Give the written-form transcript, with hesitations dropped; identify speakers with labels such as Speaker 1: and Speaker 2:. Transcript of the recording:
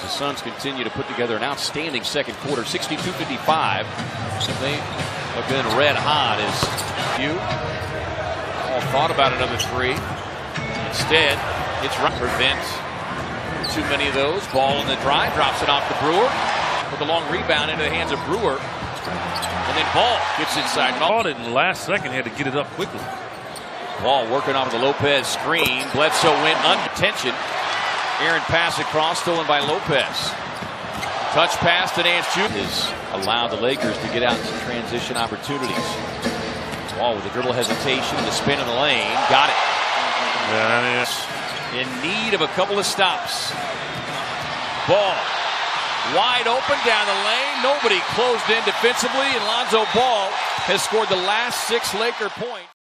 Speaker 1: The Suns continue to put together an outstanding second quarter, 62-55. They have been red hot as you all thought about another three. Instead, it's right. Prevent too many of those. Ball in the drive, drops it off to Brewer. With a long rebound into the hands of Brewer. And then Ball gets inside.
Speaker 2: Caught it in the last second, had to get it up quickly.
Speaker 1: Ball working off the Lopez screen. Bledsoe went under tension. Aaron pass across, stolen by Lopez. Touch pass to Nance Jr. has allowed the Lakers to get out some transition opportunities. Ball with a dribble hesitation, the spin in the lane. Got it. In need of a couple of stops. Ball wide open down the lane. Nobody closed in defensively, and Lonzo Ball has scored the last 6 Laker points.